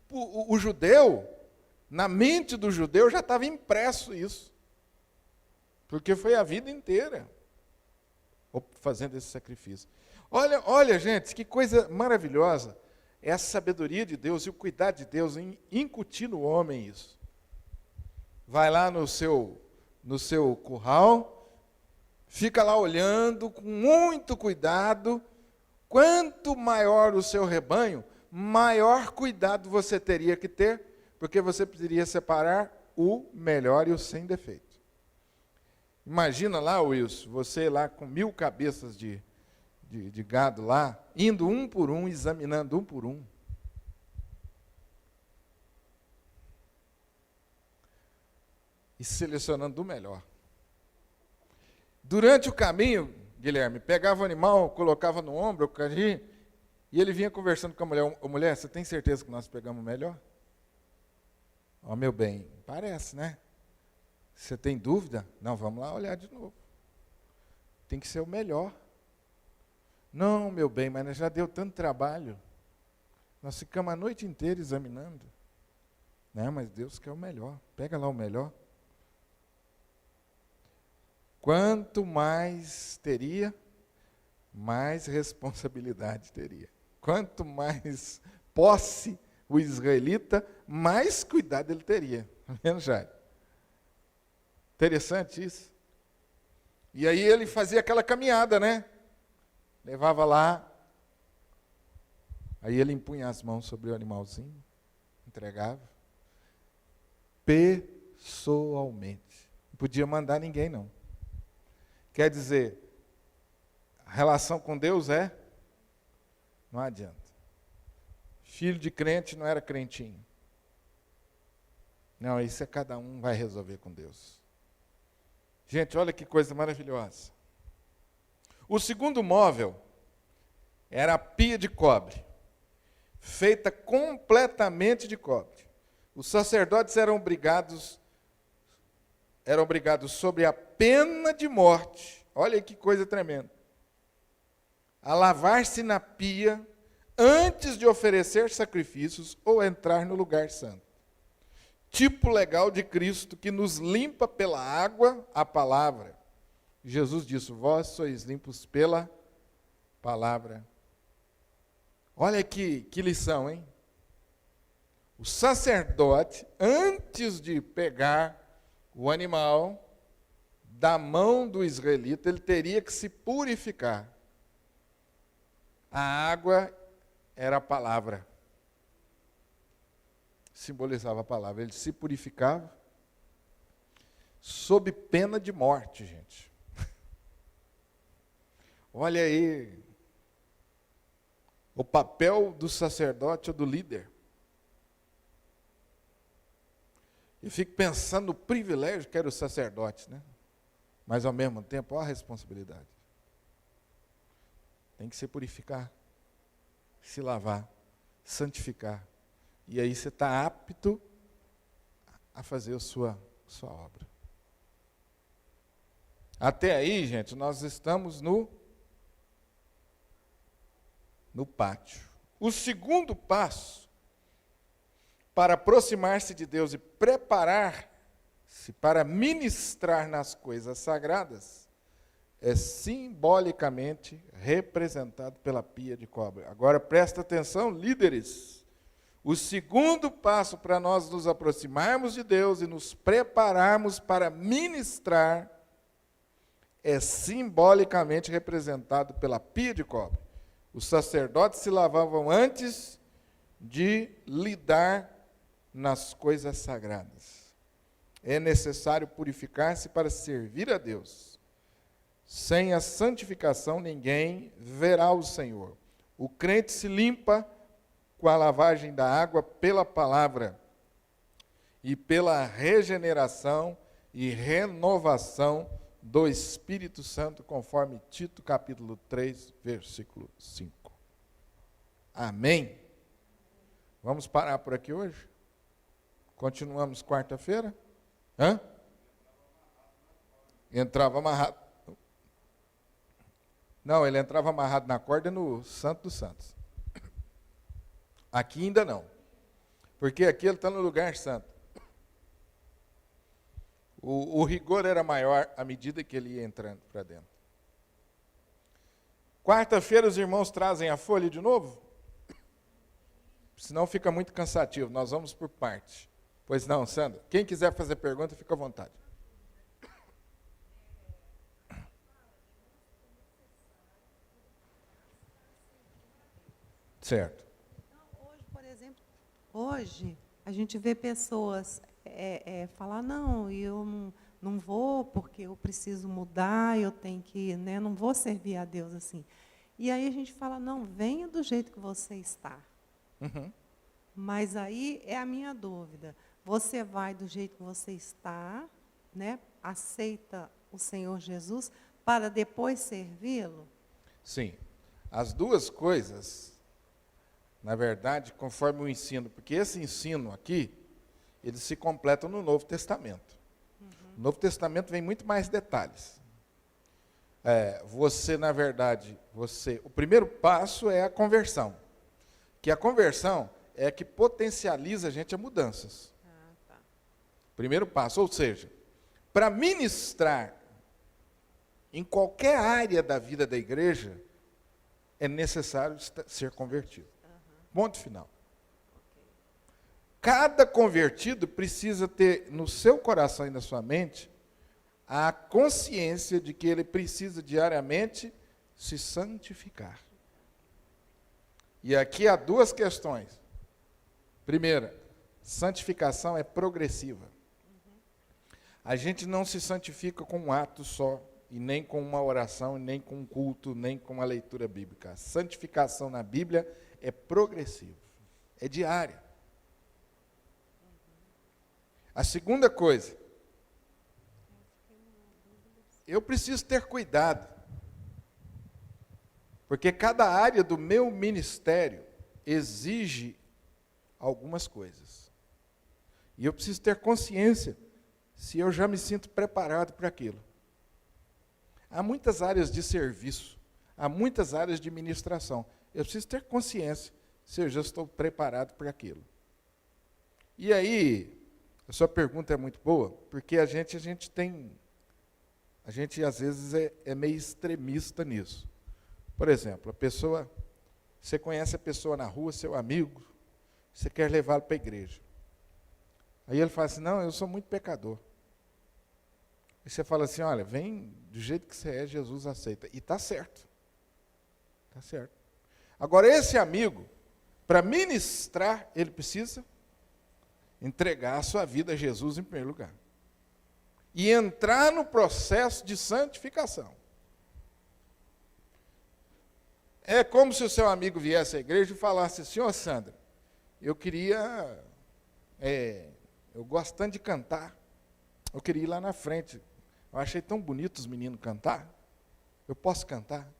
o judeu, na mente do judeu já estava impresso isso. Porque foi a vida inteira fazendo esse sacrifício. Olha, gente, que coisa maravilhosa. É a sabedoria de Deus e o cuidado de Deus em incutir no homem isso. Vai lá no seu curral, fica lá olhando com muito cuidado. Quanto maior o seu rebanho, maior cuidado você teria que ter, porque você poderia separar o melhor e o sem defeito. Imagina lá, Wilson, você lá com 1000 cabeças de gado lá, indo um por um, examinando um por um. E selecionando o melhor. Durante o caminho, Guilherme, pegava o animal, colocava no ombro, e ele vinha conversando com a mulher. Ô, mulher, você tem certeza que nós pegamos o melhor? Ó, meu bem, parece, né? Você tem dúvida? Não, vamos lá olhar de novo. Tem que ser o melhor. Não, meu bem, mas já deu tanto trabalho. Nós ficamos a noite inteira examinando. Não, mas Deus quer o melhor. Pega lá o melhor. Quanto mais teria, mais responsabilidade teria. Quanto mais posse o israelita, mais cuidado ele teria. Está vendo, Jair? Interessante isso. E aí ele fazia aquela caminhada, né? Levava lá. Aí ele impunha as mãos sobre o animalzinho, entregava. Pessoalmente. Não podia mandar ninguém, não. Quer dizer, a relação com Deus não adianta. Filho de crente não era crentinho. Não, isso é cada um vai resolver com Deus. Gente, olha que coisa maravilhosa. O segundo móvel era a pia de cobre, feita completamente de cobre. Os sacerdotes eram obrigados sobre a pena de morte, olha que coisa tremenda, a lavar-se na pia antes de oferecer sacrifícios ou entrar no lugar santo. Tipo legal de Cristo que nos limpa pela água, a palavra. Jesus disse, vós sois limpos pela palavra. Olha que lição, hein? O sacerdote, antes de pegar o animal da mão do israelita, ele teria que se purificar. A água era a palavra. Simbolizava a palavra. Ele se purificava sob pena de morte, gente. Olha aí o papel do sacerdote ou do líder. Eu fico pensando no privilégio que era o sacerdote, né? Mas ao mesmo tempo, olha a responsabilidade. Tem que se purificar, se lavar, santificar. E aí você está apto a fazer a sua obra. Até aí, gente, nós estamos no pátio. O segundo passo para aproximar-se de Deus e preparar-se para ministrar nas coisas sagradas é simbolicamente representado pela pia de cobre. Agora presta atenção, líderes. O segundo passo para nós nos aproximarmos de Deus e nos prepararmos para ministrar é simbolicamente representado pela pia de cobre. Os sacerdotes se lavavam antes de lidar nas coisas sagradas. É necessário purificar-se para servir a Deus. Sem a santificação, ninguém verá o Senhor. O crente se limpa com a lavagem da água pela palavra e pela regeneração e renovação do Espírito Santo, conforme Tito capítulo 3, versículo 5. Amém? Vamos parar por aqui hoje? Continuamos quarta-feira? Hã? Entrava amarrado. Não, ele entrava amarrado na corda no Santo dos Santos. Aqui ainda não. Porque aqui ele está no lugar santo. O rigor era maior à medida que ele ia entrando para dentro. Quarta-feira os irmãos trazem a folha de novo? Senão fica muito cansativo. Nós vamos por parte. Pois não, Sandra? Quem quiser fazer pergunta, fica à vontade. Certo.
Hoje, por exemplo, hoje a gente vê pessoas falar, não, eu não vou porque eu preciso mudar, eu tenho que, né, não vou servir a Deus assim. E aí a gente fala, não, venha do jeito que você está.
Uhum.
Mas aí é a minha dúvida. Você vai do jeito que você está, né, aceita o Senhor Jesus para depois servi-lo?
Sim. As duas coisas, na verdade, conforme o ensino, porque esse ensino aqui, ele se completa no Novo Testamento. No Novo Testamento vem muito mais detalhes. Você, na verdade, o primeiro passo é a conversão. Que a conversão é que potencializa a gente a mudanças.
Tá.
Primeiro passo, ou seja, para ministrar em qualquer área da vida da igreja, é necessário ser convertido. Ponto final. Cada convertido precisa ter no seu coração e na sua mente a consciência de que ele precisa diariamente se santificar. E aqui há duas questões. Primeira, santificação é progressiva. A gente não se santifica com um ato só, e nem com uma oração, e nem com um culto, nem com uma leitura bíblica. A santificação na Bíblia é progressiva, é diária. A segunda coisa, eu preciso ter cuidado, porque cada área do meu ministério exige algumas coisas. E eu preciso ter consciência se eu já me sinto preparado para aquilo. Há muitas áreas de serviço, há muitas áreas de ministração. Eu preciso ter consciência se eu já estou preparado para aquilo. E aí, a sua pergunta é muito boa, porque a gente às vezes é meio extremista nisso. Por exemplo, você conhece a pessoa na rua, seu amigo, você quer levá-lo para a igreja. Aí ele fala assim, não, eu sou muito pecador. E você fala assim, olha, vem do jeito que você é, Jesus aceita. E está certo. Está certo. Agora, esse amigo, para ministrar, ele precisa entregar a sua vida a Jesus em primeiro lugar. E entrar no processo de santificação. É como se o seu amigo viesse à igreja e falasse assim, ô Sandra, eu gosto tanto de cantar, eu queria ir lá na frente. Eu achei tão bonito os meninos cantar. Eu posso cantar?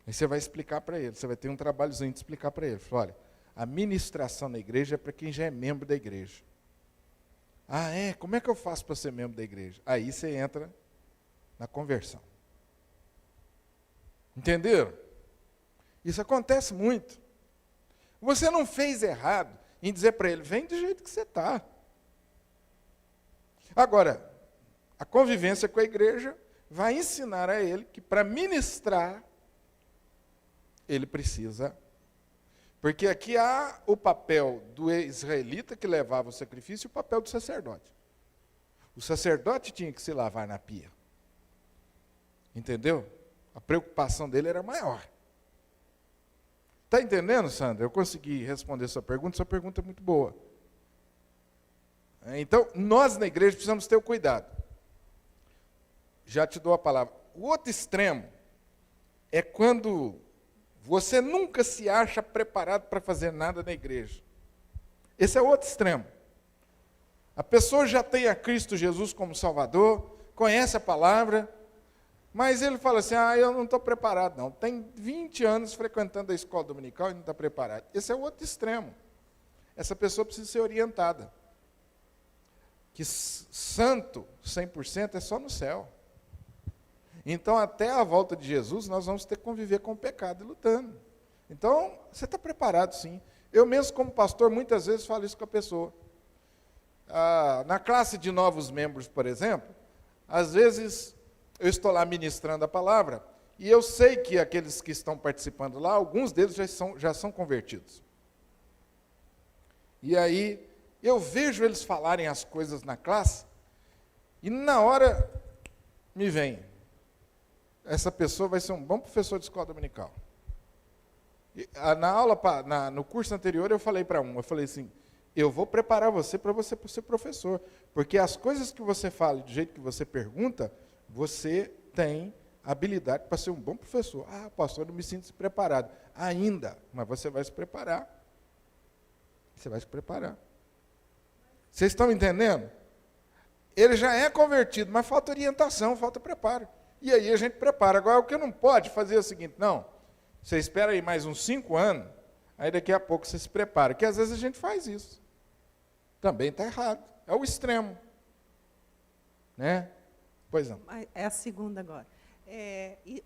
Aí você vai explicar para ele, você vai ter um trabalhozinho de explicar para ele. Olha, a ministração na igreja é para quem já é membro da igreja. Ah, é? Como é que eu faço para ser membro da igreja? Aí você entra na conversão. Entenderam? Isso acontece muito. Você não fez errado em dizer para ele, vem do jeito que você está. Agora, a convivência com a igreja vai ensinar a ele que para ministrar, ele precisa. Porque aqui há o papel do israelita que levava o sacrifício e o papel do sacerdote. O sacerdote tinha que se lavar na pia. Entendeu? A preocupação dele era maior. Está entendendo, Sandra? Eu consegui responder sua pergunta é muito boa. Então, nós na igreja precisamos ter o cuidado. Já te dou a palavra. O outro extremo é quando você nunca se acha preparado para fazer nada na igreja. Esse é o outro extremo. A pessoa já tem a Cristo Jesus como Salvador, conhece a palavra, mas ele fala assim, eu não estou preparado não. Tem 20 anos frequentando a escola dominical e não está preparado. Esse é o outro extremo. Essa pessoa precisa ser orientada. Que santo, 100%, é só no céu. Então, até a volta de Jesus, nós vamos ter que conviver com o pecado e lutando. Então, você está preparado, sim. Eu mesmo, como pastor, muitas vezes falo isso com a pessoa. Na classe de novos membros, por exemplo, às vezes eu estou lá ministrando a palavra, e eu sei que aqueles que estão participando lá, alguns deles já são convertidos. E aí, eu vejo eles falarem as coisas na classe, e na hora me vem, essa pessoa vai ser um bom professor de escola dominical. No curso anterior eu falei para eu falei assim, eu vou preparar você para você ser professor, porque as coisas que você fala, do jeito que você pergunta, você tem habilidade para ser um bom professor. Pastor, eu não me sinto preparado. Ainda, mas você vai se preparar. Você vai se preparar. Vocês estão entendendo? Ele já é convertido, mas falta orientação, falta preparo. E aí a gente prepara. Agora, o que não pode fazer é o seguinte, não, você espera aí mais uns 5 anos, aí daqui a pouco você se prepara, que às vezes a gente faz isso. Também está errado. É o extremo. Né? Pois não.
É a segunda agora.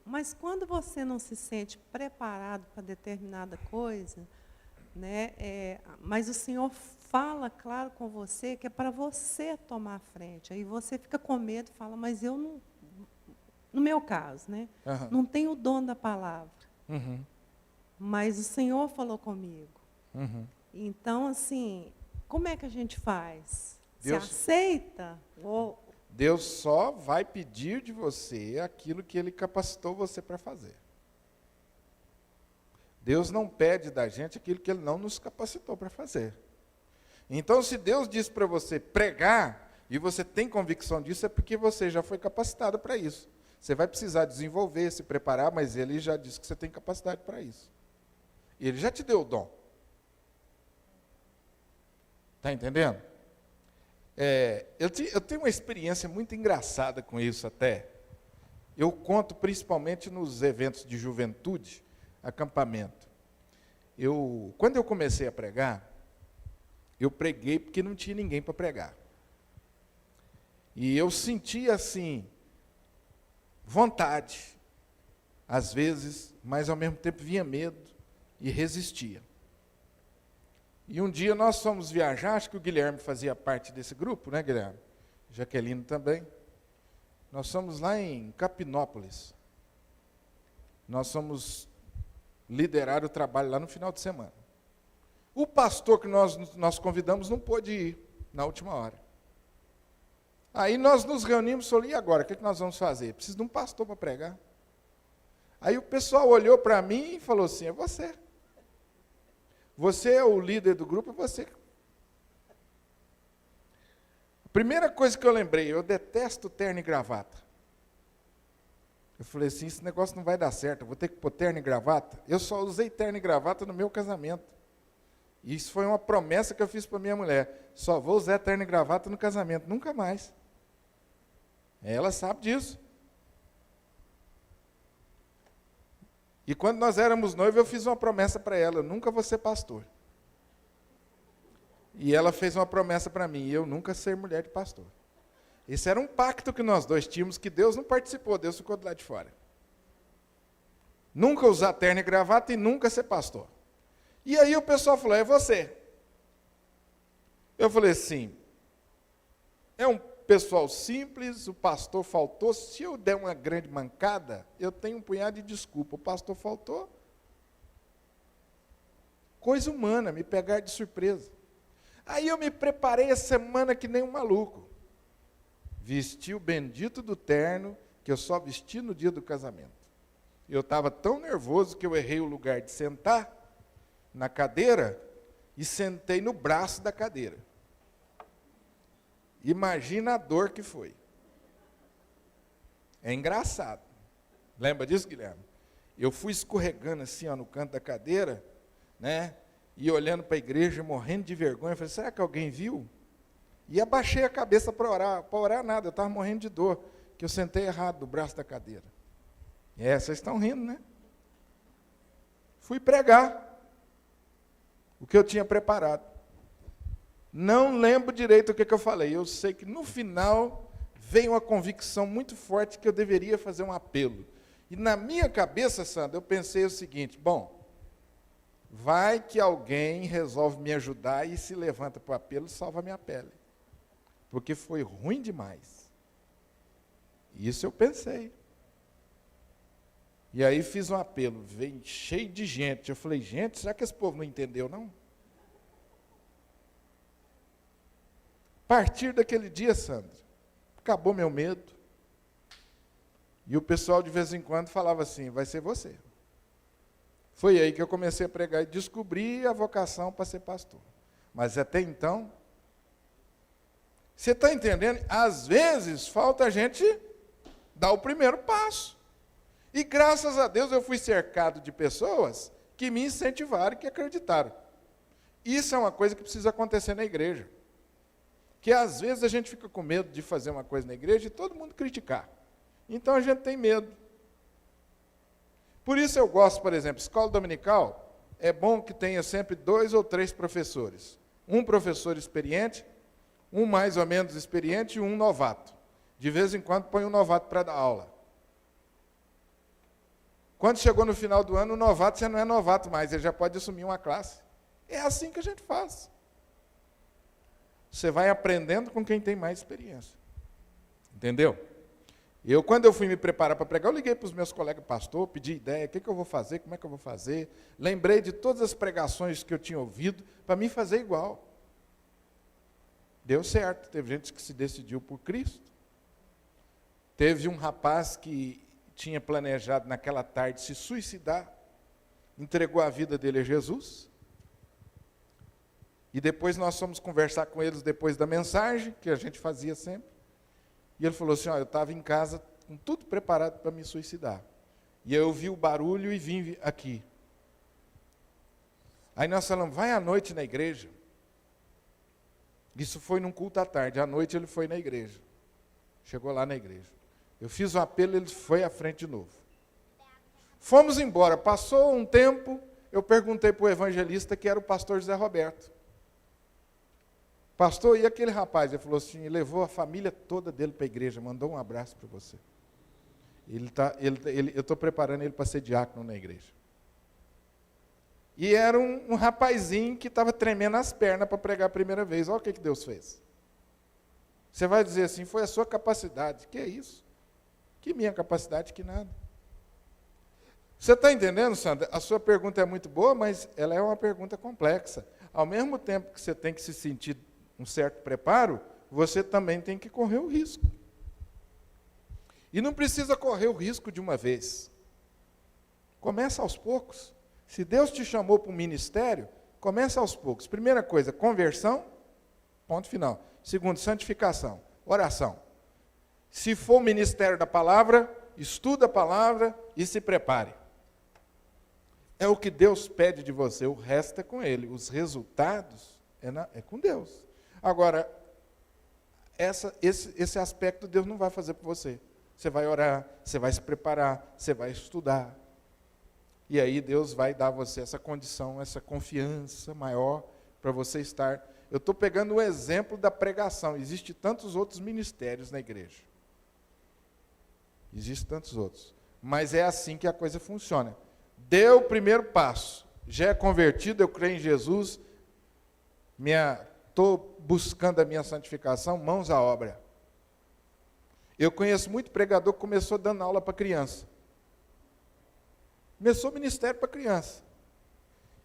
Mas quando você não se sente preparado para determinada coisa, né, mas o Senhor fala claro com você que é para você tomar a frente. Aí você fica com medo e fala, mas eu não, no meu caso, né, não tenho o dom da palavra. Mas o Senhor falou comigo. Então, assim, como é que a gente faz?
Deus,
se aceita?
Deus só vai pedir de você aquilo que Ele capacitou você para fazer. Deus não pede da gente aquilo que Ele não nos capacitou para fazer. Então, se Deus diz para você pregar, e você tem convicção disso, é porque você já foi capacitado para isso. Você vai precisar desenvolver, se preparar, mas Ele já disse que você tem capacidade para isso. E Ele já te deu o dom. Está entendendo? Eu tenho uma experiência muito engraçada com isso até. Eu conto principalmente nos eventos de juventude, acampamento. Quando eu comecei a pregar, eu preguei porque não tinha ninguém para pregar. E eu sentia assim, vontade, às vezes, mas ao mesmo tempo vinha medo e resistia. E um dia nós fomos viajar, acho que o Guilherme fazia parte desse grupo, né, Guilherme? Jaqueline também. Nós fomos lá em Capinópolis. Nós fomos liderar o trabalho lá no final de semana. O pastor que nós convidamos não pôde ir na última hora. Aí nós nos reunimos e falamos, e agora, o que nós vamos fazer? Preciso de um pastor para pregar. Aí o pessoal olhou para mim e falou assim, é você. Você é o líder do grupo, é você. A primeira coisa que eu lembrei, eu detesto terno e gravata. Eu falei assim, esse negócio não vai dar certo, eu vou ter que pôr terno e gravata. Eu só usei terno e gravata no meu casamento. E isso foi uma promessa que eu fiz para minha mulher. Só vou usar terno e gravata no casamento, nunca mais. Ela sabe disso. E quando nós éramos noivos, eu fiz uma promessa para ela, eu nunca vou ser pastor. E ela fez uma promessa para mim, eu nunca ser mulher de pastor. Esse era um pacto que nós dois tínhamos, que Deus não participou, Deus ficou do lado de fora. Nunca usar terno e gravata e nunca ser pastor. E aí o pessoal falou, é você. Eu falei assim, é um pessoal simples, o pastor faltou, se eu der uma grande mancada, eu tenho um punhado de desculpa, o pastor faltou. Coisa humana, me pegar de surpresa. Aí eu me preparei a semana que nem um maluco. Vesti o bendito do terno, que eu só vesti no dia do casamento. Eu estava tão nervoso que eu errei o lugar de sentar, na cadeira e sentei no braço da cadeira. Imagina a dor que foi. É engraçado. Lembra disso, Guilherme? Eu fui escorregando assim, ó, no canto da cadeira, né? E olhando para a igreja, morrendo de vergonha. Falei, será que alguém viu? E abaixei a cabeça para orar. Para orar nada, eu estava morrendo de dor, que eu sentei errado no braço da cadeira. Vocês estão rindo, né? Fui pregar o que eu tinha preparado. Não lembro direito o que eu falei. Eu sei que no final veio uma convicção muito forte que eu deveria fazer um apelo. E na minha cabeça, Sandra, eu pensei o seguinte, bom, vai que alguém resolve me ajudar e se levanta para o apelo e salva minha pele. Porque foi ruim demais. Isso eu pensei. E aí fiz um apelo, veio cheio de gente. Eu falei, gente, será que esse povo não entendeu, não? A partir daquele dia, Sandra, acabou meu medo. E o pessoal de vez em quando falava assim, vai ser você. Foi aí que eu comecei a pregar e descobri a vocação para ser pastor. Mas até então, você está entendendo? Às vezes falta a gente dar o primeiro passo. E graças a Deus eu fui cercado de pessoas que me incentivaram e que acreditaram. Isso é uma coisa que precisa acontecer na igreja. Que às vezes a gente fica com medo de fazer uma coisa na igreja e todo mundo criticar. Então a gente tem medo. Por isso eu gosto, por exemplo, escola dominical, é bom que tenha sempre 2 ou 3 professores. Um professor experiente, um mais ou menos experiente e um novato. De vez em quando põe um novato para dar aula. Quando chegou no final do ano, o novato já não é novato mais, ele já pode assumir uma classe. É assim que a gente faz. Você vai aprendendo com quem tem mais experiência. Entendeu? Quando eu fui me preparar para pregar, eu liguei para os meus colegas pastores, pedi ideia, o que eu vou fazer, como é que eu vou fazer. Lembrei de todas as pregações que eu tinha ouvido, para mim fazer igual. Deu certo, teve gente que se decidiu por Cristo. Teve um rapaz que tinha planejado naquela tarde se suicidar, entregou a vida dele a Jesus. E depois nós fomos conversar com eles depois da mensagem, que a gente fazia sempre. E ele falou assim, eu estava em casa com tudo preparado para me suicidar. E eu ouvi o barulho e vim aqui. Aí nós falamos, vai à noite na igreja. Isso foi num culto à tarde. À noite ele foi na igreja. Chegou lá na igreja. Eu fiz um apelo, ele foi à frente de novo. Fomos embora. Passou um tempo, eu perguntei para o evangelista, que era o pastor José Roberto. Pastor, e aquele rapaz? Ele falou assim, levou a família toda dele para a igreja, mandou um abraço para você. Eu estou preparando ele para ser diácono na igreja. E era um rapazinho que estava tremendo as pernas para pregar a primeira vez. Olha o que Deus fez. Você vai dizer assim, foi a sua capacidade. Que é isso? Que minha capacidade, que nada. Você está entendendo, Sandra? A sua pergunta é muito boa, mas ela é uma pergunta complexa. Ao mesmo tempo que você tem que se sentir um certo preparo, você também tem que correr o risco. E não precisa correr o risco de uma vez. Começa aos poucos. Se Deus te chamou para um ministério, começa aos poucos. Primeira coisa, conversão, ponto final. Segundo, santificação, oração. Se for o ministério da palavra, estuda a palavra e se prepare. É o que Deus pede de você, o resto é com Ele. Os resultados é com Deus. Agora, esse aspecto Deus não vai fazer por você. Você vai orar, você vai se preparar, você vai estudar. E aí Deus vai dar a você essa condição, essa confiança maior para você estar. Eu estou pegando o exemplo da pregação. Existem tantos outros ministérios na igreja. Existem tantos outros. Mas é assim que a coisa funciona. Deu o primeiro passo. Já é convertido, eu creio em Jesus. Estou buscando a minha santificação, mãos à obra. Eu conheço muito pregador que começou dando aula para criança. Começou o ministério para criança.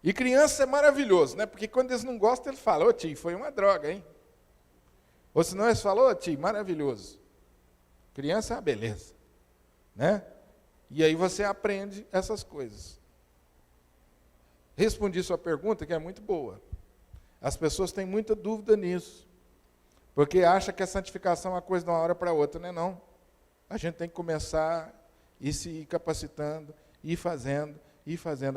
E criança é maravilhoso, né? Porque quando eles não gostam, eles falam, ô tio, foi uma droga, hein? Ou senão eles falam, ô tio, maravilhoso. Criança é uma beleza. Né? E aí você aprende essas coisas. Respondi sua pergunta, que é muito boa. As pessoas têm muita dúvida nisso, porque acham que a santificação é uma coisa de uma hora para outra, não é não. A gente tem que começar e se ir capacitando, ir fazendo.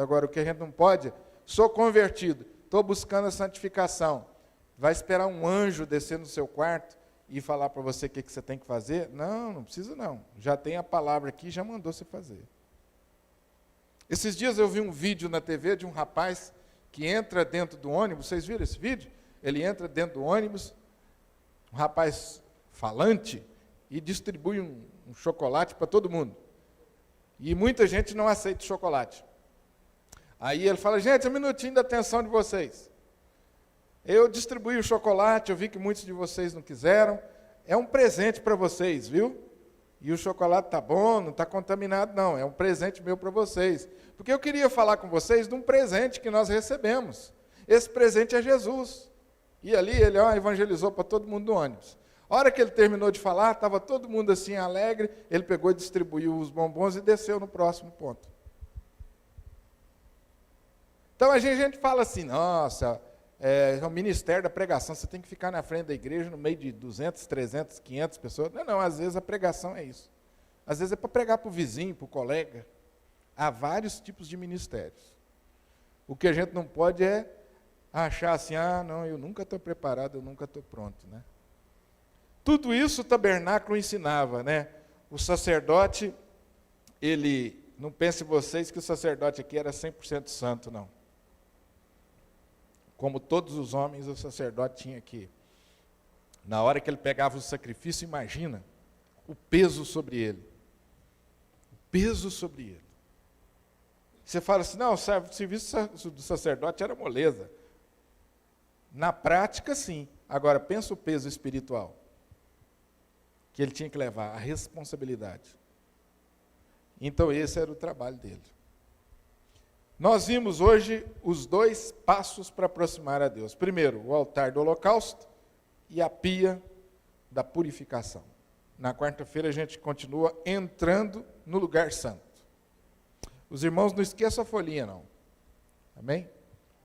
Agora, o que a gente não pode, sou convertido, estou buscando a santificação. Vai esperar um anjo descer no seu quarto e falar para você o que você tem que fazer? Não, não precisa não. Já tem a palavra aqui, já mandou você fazer. Esses dias eu vi um vídeo na TV de um rapaz que entra dentro do ônibus. Vocês viram esse vídeo? Ele entra dentro do ônibus, um rapaz falante, e distribui um chocolate para todo mundo. E muita gente não aceita chocolate. Aí ele fala, gente, um minutinho da atenção de vocês. Eu distribuí o chocolate, eu vi que muitos de vocês não quiseram. É um presente para vocês, viu? E o chocolate está bom, não está contaminado, não. É um presente meu para vocês. Porque eu queria falar com vocês de um presente que nós recebemos. Esse presente é Jesus. E ali ele evangelizou para todo mundo no ônibus. A hora que ele terminou de falar, estava todo mundo assim alegre, ele pegou e distribuiu os bombons e desceu no próximo ponto. Então a gente fala assim, nossa, o ministério da pregação, você tem que ficar na frente da igreja no meio de 200, 300, 500 pessoas. Não, às vezes a pregação é isso. Às vezes é para pregar para o vizinho, para o colega. Há vários tipos de ministérios. O que a gente não pode é achar assim, não, eu nunca estou preparado, eu nunca estou pronto, né? Tudo isso o tabernáculo ensinava, né? O sacerdote, não pense vocês que o sacerdote aqui era 100% santo, não. Como todos os homens, o sacerdote tinha que, na hora que ele pegava o sacrifício, imagina o peso sobre ele. O peso sobre ele. Você fala assim, não, o serviço do sacerdote era moleza. Na prática, sim. Agora, pensa o peso espiritual que ele tinha que levar, a responsabilidade. Então, esse era o trabalho dele. Nós vimos hoje os 2 passos para aproximar a Deus. Primeiro, o altar do holocausto e a pia da purificação. Na quarta-feira a gente continua entrando no lugar santo. Os irmãos, não esqueçam a folhinha, não. Amém?